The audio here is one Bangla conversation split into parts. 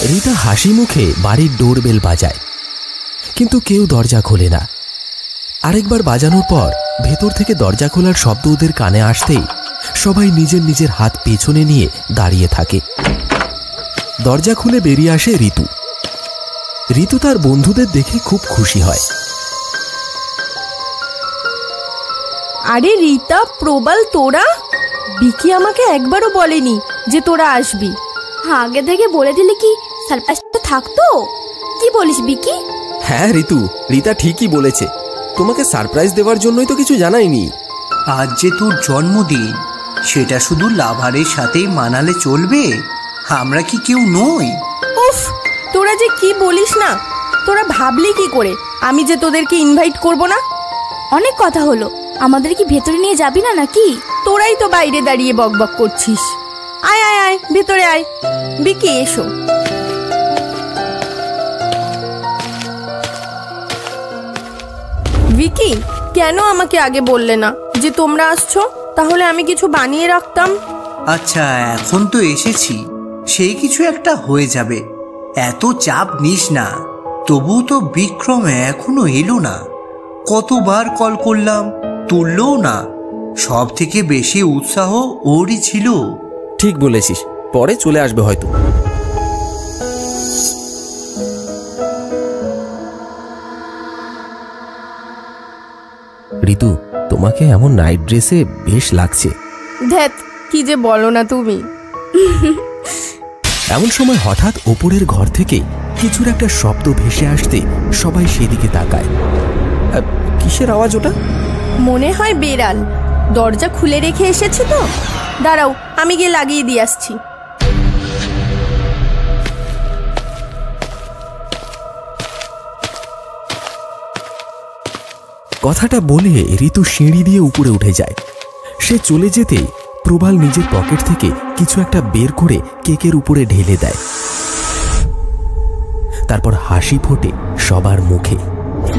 রিতা হাসি মুখে বাড়ির ডোরবেল বাজায়, কিন্তু কেউ দরজা খোলে না। আরেকবার বাজানোর পর ভেতর থেকে দরজা খোলার শব্দ ওদের কানে আসতেই সবাই নিজের নিজের হাত পেছনে নিয়ে দাঁড়িয়ে থাকে। দরজা খুলে বেরিয়ে আসে ঋতু। ঋতু তার বন্ধুদের দেখে খুব খুশি হয়। আরে রিতা, প্রবাল, তোরা? বিকি আমাকে একবারও বলেনি যে তোরা আসবি। আগে থেকে বলে দিলে কি সারপ্রাইজটা থাকতো? কি বলিস বিকি? হ্যাঁ ঋতু, রিতা ঠিকই বলেছে। তোমাকে সারপ্রাইজ দেওয়ার জন্যই তো কিছু জানাইনি। আজ যে তোর জন্মদিন, সেটা শুধু লাভারের সাথেই মানালে চলবে? আমরা কি কেউ নই? উফ, তোরা যে কি বলিস না। তোরা ভাবলি কি করে আমি যে তোদেরকে ইনভাইট করব না? অনেক কথা হলো, আমাদের কি ভেতরে নিয়ে যাবি না নাকি? তোরাই তো বাইরে দাঁড়িয়ে বকবক করছিস। আয় আয় আয়, ভেতরে আয়। বিকি এসো। বিকি, কেন আমাকে আগে বললে না যে তোমরা আসছো? তাহলে আমি কিছু বানিয়ে রাখতাম। আচ্ছা, এখন তো এসেছি, সেই কিছু একটা হয়ে যাবে, এত চাপ নিস না। তবুও তো বিক্রম এখনো এলো না। কতবার কল করলাম, তুললেও না। সব থেকে বেশি উৎসাহ ওরই ছিল। ঠিক বলেছিস, পরে চলে আসবে হয়তো। ঋতু, তোমাকে এমন নাইট ড্রেসে বেশ লাগছে। ধ্যাত, কি যে বলো না তুমি। এমন সময় হঠাৎ ওপরের ঘর থেকে কিছুর একটা শব্দ ভেসে আসতে সবাই সেদিকে তাকায়। কিসের আওয়াজ ওটা? মনে হয় বেড়াল। দরজা খুলে রেখে এসেছে তো। দাঁড়াও, আমি গিয়ে লাগিয়ে দিয়ে আসছি। কথাটা বলে ঋতু সিঁড়ি দিয়ে উপরে উঠে যায়। সে চলে যেতেই প্রবাল নিজের পকেট থেকে কিছু একটা বের করে কেকের উপরে ঢেলে দেয়। তারপর হাসি ফোটে সবার মুখে।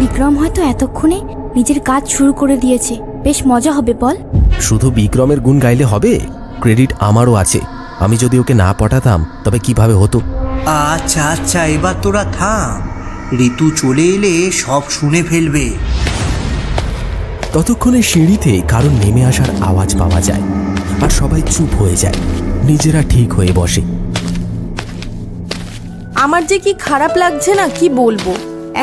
বিক্রম হয়তো এতক্ষণে নিজের কাজ শুরু করে দিয়েছে। বেশ মজা হবে বল। শুধু বিক্রমের গুণ গাইলে হবে? ক্রেডিট আমারও আছে। আমি যদি ওকে না পটাতাম তবে কিভাবে হতো? আচ্ছা আচ্ছা, এবার তোরা থাম। ঋতু চলে এলে সব শুনে ফেলবে। ততক্ষণে সিঁড়িতে কারণ নেমে আসার আওয়াজ পাওয়া যায়, আর সবাই চুপ হয়ে যায়, নিজেরা ঠিক হয়ে বসে। আমার যে কি খারাপ লাগছে না, কি বলবো।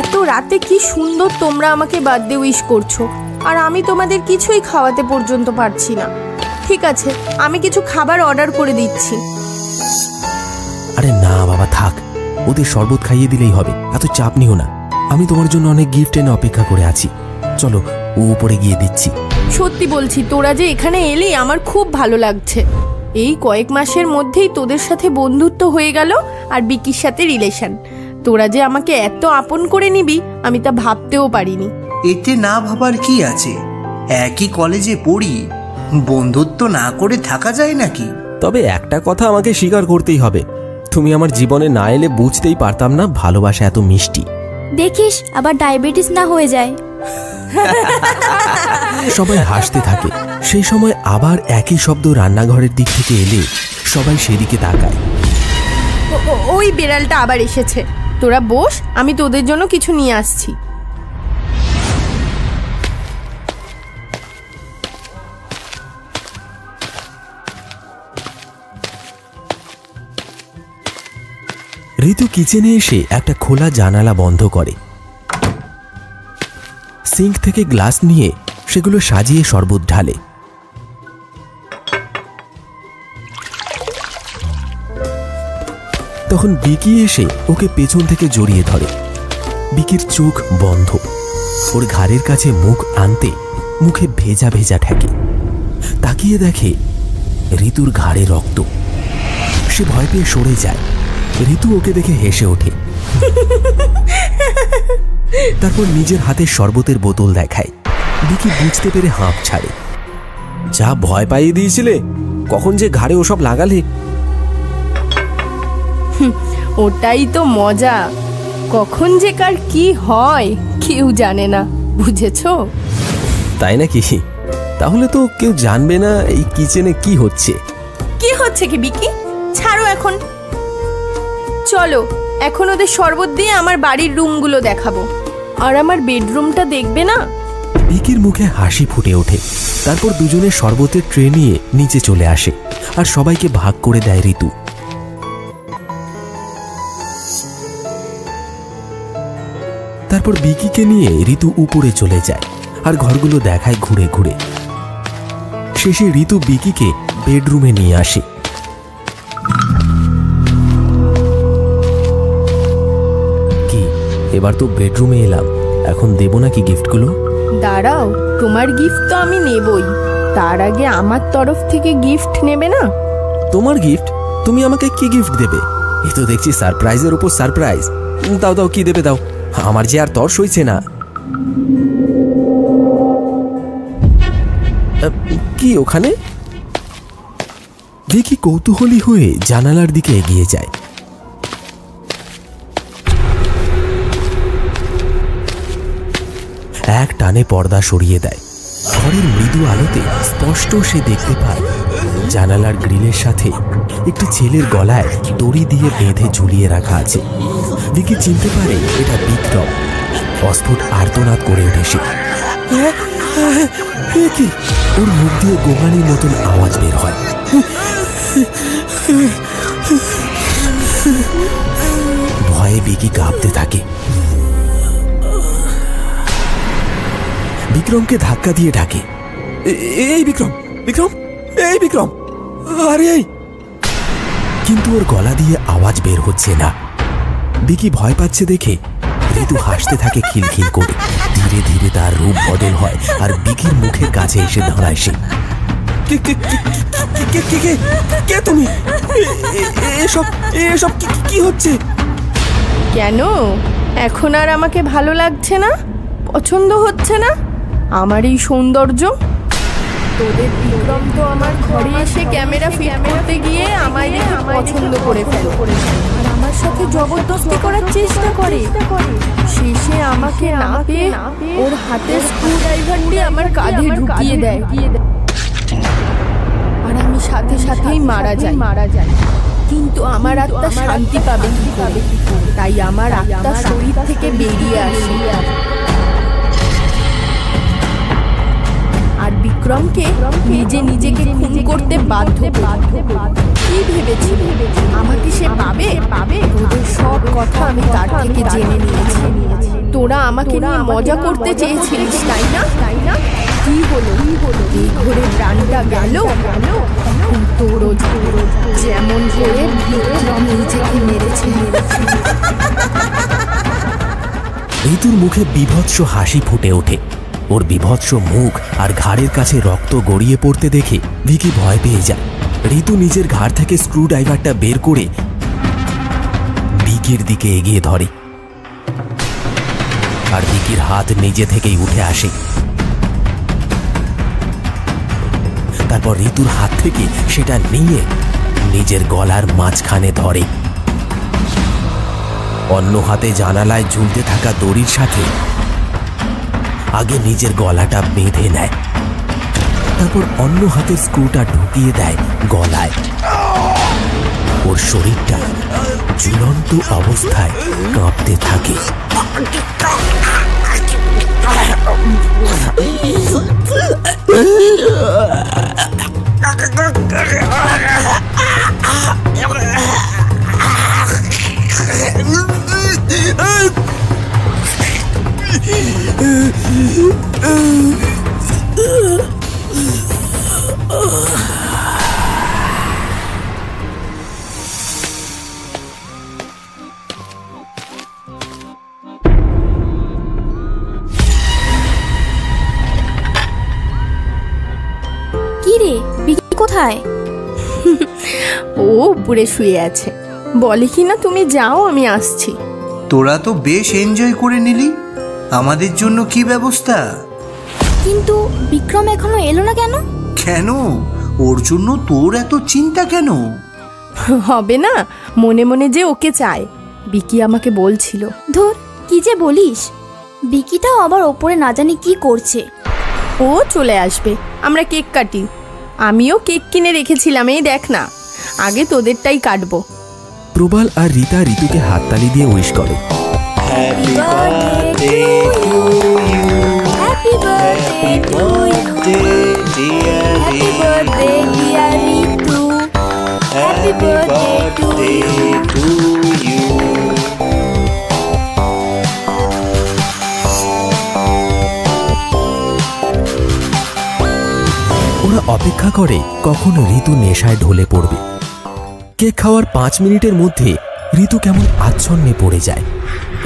এত রাতে কি সুন্দর তোমরা আমাকে বার্থডে উইশ করছো, আর আমি তোমাদের কিছুই খাওয়াতে পর্যন্ত পারছি না। ঠিক আছে, আমি কিছু খাবার অর্ডার করে দিচ্ছি। আরে না বাবা, থাক, ওদের শরবত খাইয়ে দিলেই হবে, এত চাপ নিও না। আমি তোমার জন্য অনেক গিফট এনে অপেক্ষা করে আছি। চলো, ও উপরে গিয়ে দিচ্ছি। সত্যি বলছি, তোরা যে এখানে এলেই আমার খুব ভালো লাগছে। এই কয়েক মাসের মধ্যেই তোদের সাথে বন্ধুত্ব হয়ে গেল, আর বিকির সাথে রিলেশন। তোরা যে আমাকে এত আপন করে নিবি আমি তা ভাবতেও পারিনি। এতে না ভাবার কি আছে? একই কলেজে পড়ি, বন্ধুত্ব না করে থাকা যায় নাকি? তবে একটা কথা আমাকে স্বীকার করতেই হবে, তুমি আমার জীবনে না এলে বুঝতেই পারতাম না ভালোবাসা এত মিষ্টি। দেখিস আবার ডায়াবেটিস না হয়ে যায়। সবাই হাসতে থাকে। সেই সময় আবার একই শব্দ রান্নাঘরের দিক থেকে এলে সবাই সেদিকে তাকায়। ওই বিড়ালটা আবার এসেছে। তোরা বস, আমি তোদের জন্য কিছু নিয়ে আসছি। ঋতু কিচেনে এসে একটা খোলা জানালা বন্ধ করে। সিঙ্ক থেকে গ্লাস নিয়ে সেগুলো সাজিয়ে শরবত ঢালে। তখন বিকি এসে ওকে পেছন থেকে জড়িয়ে ধরে। বিকির চোখ বন্ধ, ওর ঘাড়ের কাছে মুখ আনতে মুখে ভেজা ভেজা ঠেকে। তাকিয়ে দেখে ঋতুর ঘাড়ে রক্ত। সে ভয় পেয়ে সরে যায়। ঋতু ওকে দেখে হেসে ওঠে। তারপর নিজের হাতে শরবতের বোতল দেখায়। বিকি বুঝতে পেরে হাঁপ ছাড়ে। যা ভয় পাইয়ে দিয়েছিলে, কখন যে ঘাড়ে ওসব লাগালে। ওটাই তো মজা, কখন যে কার কি হয় কেউ জানে না, বুঝেছো? তাই নাকি? তাহলে তো কেউ জানবে না এই কিচেনে কি হচ্ছে। কি হচ্ছে কি বিকি? ছাড়ো এখন। চলো এখন ওদের শরবত দিয়ে আমার বাড়ির রুমগুলো দেখাবো। আর আমার বেডরুমটা দেখবে না? ভিকির মুখে হাসি ফুটে ওঠে। তারপর দুজনে শরবতের ট্রে নিয়ে নিচে চলে আসে আর সবাইকে ভাগ করে দেয় ঋতু। তারপর ভিকিকে নিয়ে ঋতু উপরে চলে যায় আর ঘরগুলো দেখায় ঘুরে ঘুরে। শেষে ঋতু ভিকিকে বেডরুমে নিয়ে আসে। কি, এবার তো বেডরুমে এলাম, এখন দেব নাকি গিফটগুলো? দাঁড়াও, তোমার গিফট তো আমি নেবই, তার আগে আমার তরফ থেকে গিফট নেবে না? তোমার গিফট? তুমি আমাকে কি গিফট দেবে? এ তো দেখছি সারপ্রাইজের উপর সারপ্রাইজ। দাও দাও, কি দেবে দাও, আমার যে আর তর সইছে না। কি ওখানে? ভিকি কৌতূহলী হয়ে জানালার দিকে এগিয়ে যায়। এক টানে পর্দা সরিয়ে দেয়। ঘরের মৃদু আলোতে স্পষ্ট সে দেখতে পায় জানালার গ্রিলের সাথে একটি ছেলের গলায় দড়ি দিয়ে বেঁধে ঝুলিয়ে রাখা আছে। ভিকি চিনতে পারে এটা বিক্রম। অস্ফুট আর্তনাদ করে ওঠে সে। ওর মুখ দিয়ে গোঙানির মতন আওয়াজ বের হয়। ভয়ে ভিকি কাঁপতে থাকে। বিক্রমকে ধাক্কা দিয়ে ডাকে, এই বিক্রম, বিক্রম, এই বিক্রম, আরে। কিন্তু ওর গলা দিয়ে আওয়াজ বের হচ্ছে না। ভিকি ভয় পাচ্ছে দেখে ঋতু হাসতে থাকে খিলখিল করে। ধীরে ধীরে তার রূপ বদল হয় আর ভিকির মুখের কাছে এসে দাঁড়ায় সে। কে তুমি? এসব কি হচ্ছে? কেন, এখন আর আমাকে ভালো লাগছে না? পছন্দ হচ্ছে না আমার এই সৌন্দর্য? তোদের বিক্রম তো আমার ঘরে এসে ক্যামেরা ফিট করতে গিয়ে আমায় দেখে পছন্দ করে ফেলে আর আমার সাথে জবরদস্তি করার চেষ্টা করে। শেষে আমাকে না পেয়ে ওর হাতের স্ক্রু ড্রাইভার দিয়ে আমার কাঁধে ঢুকিয়ে দেয় আর আমি সাথে সাথেই মারা যাই। কিন্তু আমার আত্মা শান্তি পাবে কি করে? তাই আমার আত্মা শরীর থেকে বেরিয়ে আসে আর বিক্রমকে নিজেকে খুন করতে বাধ্য। কি ভেবেছিল আমাকে সে পাবে? ওদের সব কথা আমি তার থেকে জেনে নিয়েছি। তোরা আমাকে নিয়ে মজা করতে চেয়েছিলিস, তাই না? কি হলো? এই ঘরে প্রাণটা গেল। তোরও যেমন করে বিক্রম নিজেকে মেরেছে। ঋতুর মুখে বীভৎস হাসি ফুটে ওঠে। ওর বীভৎস মুখ আর ঘাড়ের কাছে রক্ত গড়িয়ে পড়তে দেখে ভিকি ভয় পেয়ে যায়। ঋতু নিজের ঘাড় থেকে স্ক্রু ড্রাইভারটা বের করে ভিকির দিকে এগিয়ে ধরে আর ভিকির হাত নিজে থেকেই উঠে আসে। তারপর ঋতুর হাত থেকে সেটা নিয়ে নিজের গলার মাঝখানে ধরে। অন্য হাতে জানালায় ঝুলতে থাকা দড়ির সাথে আগে নিজের গলাটা বেঁধে নেয়। তারপর অন্য হাতের স্ক্রুটা ঢুকিয়ে দেয় গলায়। ওর শরীরটা ঝুলন্ত অবস্থায় কাঁপতে থাকে। কোথায়? ও উপরে শুয়ে আছে। বলে কি না তুমি যাও, আমি আসছি। তোরা তো বেশ এনজয় করে নিলি, আমাদের জন্য কি ব্যবস্থা? কিন্তু বিক্রম এখনো এলো না কেন? কেন, ওর জন্য তোর এত চিন্তা কেন? হবে না, মনে মনে যে ওকে চায়, বিকি আমাকে বলছিল। ধুর, কি যে বলিস। বিকিটাও আবার ওপরে না জানি কি করছে। ও চলে আসবে, আমরা কেক কাটি। আমিও কেক কিনে রেখেছিলাম, এই দেখ না, আগে তোদেরটাই কাটবো। প্রবাল আর রীতা ঋতুকে হাততালি দিয়ে উইশ করে। Happy birthday to you, happy birthday to you, happy birthday dear Ritu, happy birthday to you. ওরা অপেক্ষা করে কখন ঋতু নেশায় ঢলে পড়বে। কেক খাওয়ার 5 মিনিটের মধ্যে ঋতু কেমন আচ্ছন্নে পড়ে যায়।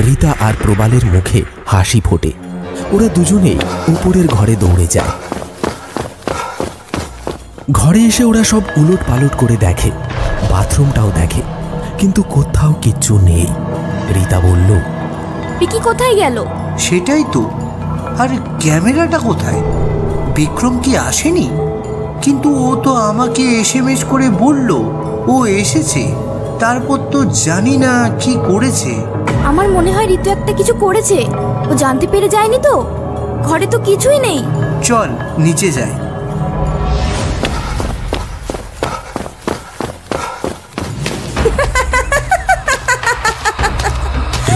রীতা আর প্রবালের মুখে হাসি ফোটে। ওরা দুজনেই উপরের ঘরে দৌড়ে যায়। ঘরে এসে ওরা সব উলট পালট করে দেখে, বাথরুমটাও দেখে, কিন্তু কোথাও কিচ্ছু নেই। রীতা বলল, পিকি কোথায় গেল? সেটাই তো, আর ক্যামেরাটা কোথায়? বিক্রম কি আসেনি? কিন্তু ও তো আমাকে এসএমএস করে বলল ও এসেছে, তারপর তো জানি না কি করেছে। আমার মনে হয় ঋতু একটা কিছু করেছে, ও জানতে পেরে যায়নি তো। ঘরে তো কিছুই নেই। চল নিচে যাই।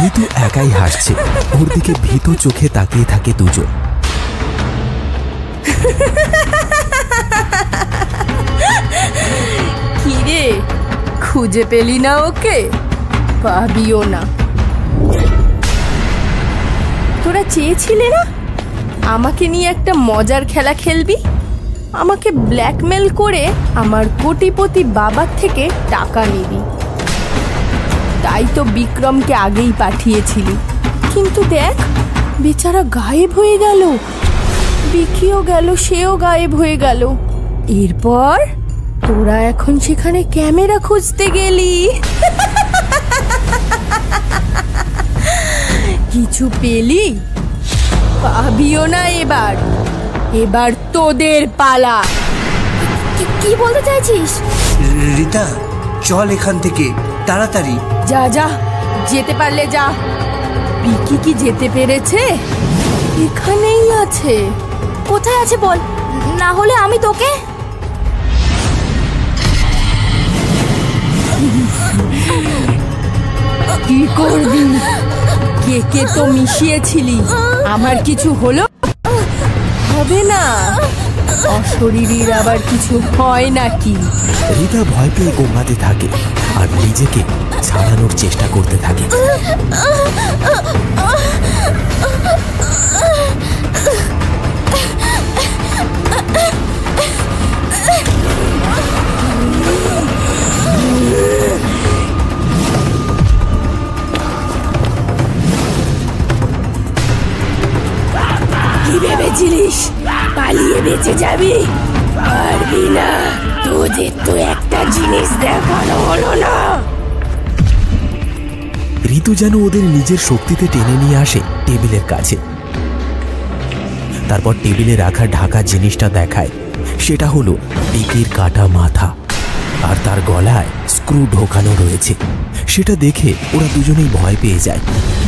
ঋতু একাই হাসছে, ওর দিকে ভীত চোখে তাকিয়ে থাকে দুজন। কিরে, খুঁজে পেলি না ওকে? পাবিও না। তোরা চেয়েছিলে না আমাকে নিয়ে একটা মজার খেলা খেলবি, আমাকে ব্ল্যাকমেল করে আমার কোটিপতি বাবার থেকে টাকা নিবি। তাই তো বিক্রমকে আগেই পাঠিয়েছিলি, কিন্তু দেখ বেচারা গায়েব হয়ে গেল। বিকিও গেল, সেও গায়েব হয়ে গেল। এরপর তোরা এখন সেখানে ক্যামেরা খুঁজতে গেলি। কিছু পেলি? পাবিও না। এবার তোদের পালা। কি বলতে চাইছিস? রীতা চল এখান থেকে তাড়াতাড়ি। যা যা, যেতে পারলে যা। বিকি কি যেতে পেরেছে? এখানেই আছে। কোথায় আছে বল, না হলে আমি তোকে। কি করবি? কেকে তো মিশিয়েছিলি, আমার কিছু হলো? হবে না। অশরীরীর আবার কিছু হয় নাকি? রীতা ভয় পেয়ে গোঙাতে থাকে আর নিজেকে ছাড়ানোর চেষ্টা করতে থাকে। কি ভেবেছিলিস পালিয়ে বেঁচে যাবি? পারবি না, তোদের তো একটা জিনিস দেখানো হলো না। ঋতু যেন ওদের নিজের শক্তিতে টেনে নিয়ে আসে টেবিলের কাছে। তারপর টেবিলে রাখা ঢাকা জিনিসটা দেখায়। সেটা হলো পিকির কাটা মাথা, আর তার গলায় স্ক্রু ঢোকানো রয়েছে। সেটা দেখে ওরা দুজনেই ভয় পেয়ে যায়।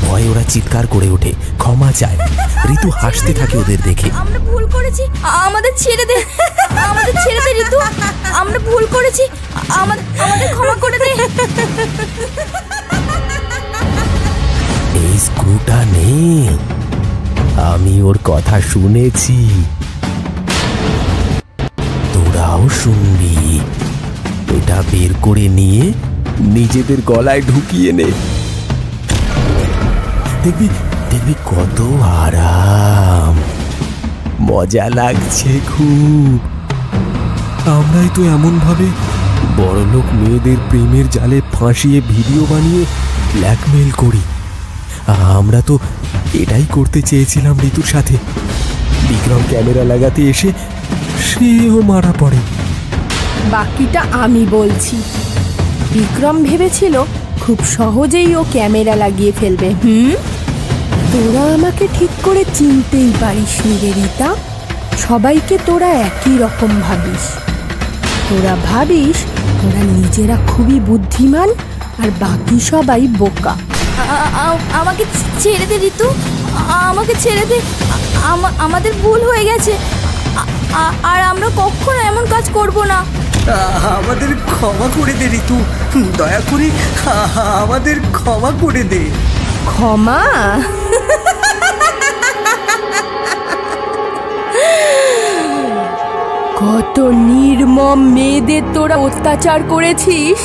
ভয়ে ওরা চিৎকার করে ওঠে, ক্ষমা চায়। ঋতু হাসতে থাকে ওদের দেখে। আমরা ভুল করেছি, আমাদের ছেড়ে দে, আমাদের ছেড়ে দে ঋতু, আমরা ভুল করেছি, আমাদের ক্ষমা করে দে। এই স্ক্রুটা নেই, আমি ওর কথা শুনেছি, তোরাও শুনবি। এটা বের করে নিয়ে নিজেদের গলায় ঢুকিয়ে নে, দেখবি দেখবি কত আরাম, মজা লাগছে খুব। আমরাই তো এমন ভাবে বড়লোক মেয়েদের প্রেমের জালে ফাঁসিয়ে ভিডিও বানিয়ে ব্ল্যাকমেল করি। আমরা তো এটাই করতে চেয়েছিলাম ঋতুর সাথে। বিক্রম ক্যামেরা লাগাতে এসে সেও মারা পড়ে। বাকিটা আমি বলছি। বিক্রম ভেবেছিল খুব সহজেই ও ক্যামেরা লাগিয়ে ফেলবে। তোরা আমাকে ঠিক করে চিনতেই পারিস নি রে রীতা। সবাইকে তোরা একই রকম ভাবিস। তোরা ভাবিস তোরা নিজেরা খুবই বুদ্ধিমান আর বাকি সবাই বোকা। আমাকে ছেড়ে দে ঋতু, আমাকে ছেড়ে দে। আমাদের ভুল হয়ে গেছে, আর আমরা কখনো এমন কাজ করব না। আমাদের ক্ষমা করে দে ঋতু, দয়া করে আমাদের ক্ষমা করে দে। ক্ষমা? কত নির্মম মেয়েদের তোরা অত্যাচার করেছিস,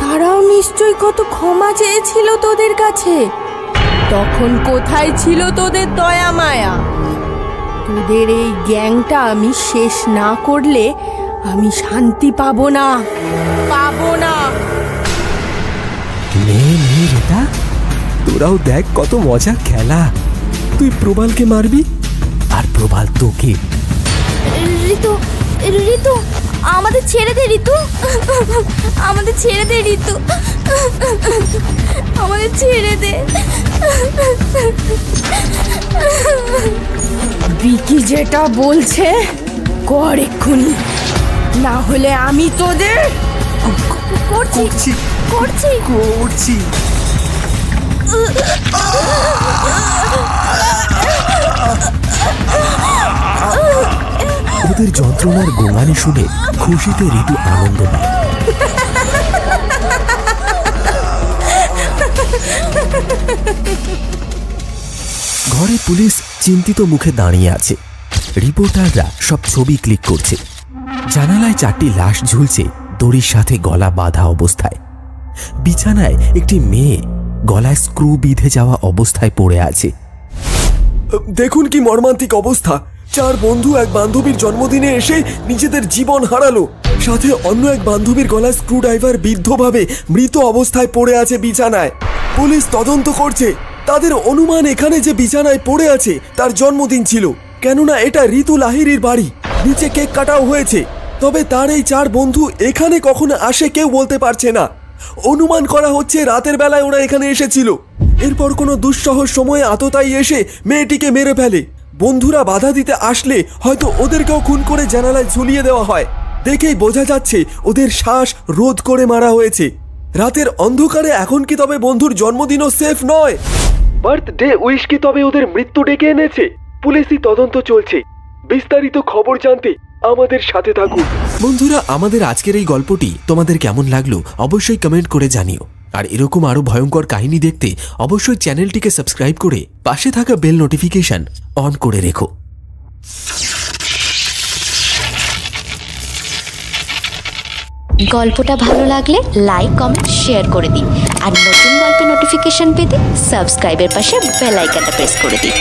তারাও নিশ্চয়ই কত ক্ষমা চেয়েছিল তোদের কাছে। তখন কোথায় ছিল তোদের দয়া মায়া? তোদের এই গ্যাংটা আমি শেষ না করলে আমি শান্তি পাবো না। নে রেটা, তোরাও দেখ কত মজার খেলা। তুই প্রবালকে মারবি আর প্রবাল তোকে। ঋতু, ঋতু, আমাদের ছেড়ে দে ঋতু, আমাদের ছেড়ে দে ঋতু, আমাদের ছেড়ে দে। বিকি যেটা বলছে কর এক্ষুনি, না হলে আমি তোদের করছি করছি করছি। ওদের যন্ত্রণার গোঙানি শুনে খুশিতে ঋতু আনন্দ পায়। ঘরে পুলিশ চিন্তিত মুখে দাঁড়িয়ে আছে। রিপোর্টাররা সব ছবি ক্লিক করছে। জানালায় 4টি লাশ ঝুলছে দড়ির সাথে গলা বাঁধা অবস্থায়। বিছানায় একটি মেয়ে গলায় স্ক্রু বিঁধে যাওয়া অবস্থায় পড়ে আছে। দেখুন কি মর্মান্তিক অবস্থা। 4 বন্ধু এক বান্ধবীর জন্মদিনে এসে নিজেদের জীবন হারালো, সাথে অন্য এক বান্ধবীর গলায় স্ক্রু ড্রাইভার বিদ্ধভাবে মৃত অবস্থায় পড়ে আছে বিছানায়। পুলিশ তদন্ত করছে। তাদের অনুমান এখানে যে বিছানায় পড়ে আছে তার জন্মদিন ছিল, কেননা এটা ঋতু লাহিড়ীর বাড়ি। নিচে কেক কাটাও হয়েছে, তবে তার এই 4 বন্ধু এখানে কখন আসে কেউ বলতে পারছে না। অনুমান করা হচ্ছে রাতের বেলায় ওরা এখানে এসেছিল। এরপর কোনো দুঃসহ সময়ে আততায়ী এসে মেয়েটিকে মেরে ফেলে। বন্ধুরা বাধা দিতে আসলে হয়তো ওদেরকেও খুন করে জানালায় ঝুলিয়ে দেওয়া হয়। দেখেই বোঝা যাচ্ছে ওদের শ্বাস রোধ করে মারা হয়েছে। রাতের অন্ধকারে এখন কি তবে বন্ধুর জন্মদিনও সেফ নয়? বার্থডে উইশ কি তবে ওদের মৃত্যু ডেকে এনেছে? পুলিশি তদন্ত চলছে। বিস্তারিত খবর জানতে আমাদের সাথে থাকুন। বন্ধুরা, আমাদের আজকের এই গল্পটি তোমাদের কেমন লাগলো অবশ্যই কমেন্ট করে জানিও। আর এরকম আরো ভয়ঙ্কর কাহিনী দেখতে অবশ্যই চ্যানেলটিকে সাবস্ক্রাইব করে পাশে থাকা বেল নোটিফিকেশন অন করে রেখো। গল্পটা ভালো লাগলে লাইক, কমেন্ট, শেয়ার করে দিন। আর নতুন গল্পের নোটিফিকেশন পেতে সাবস্ক্রাইবের পাশে বেল আইকনটা প্রেস করে দিন।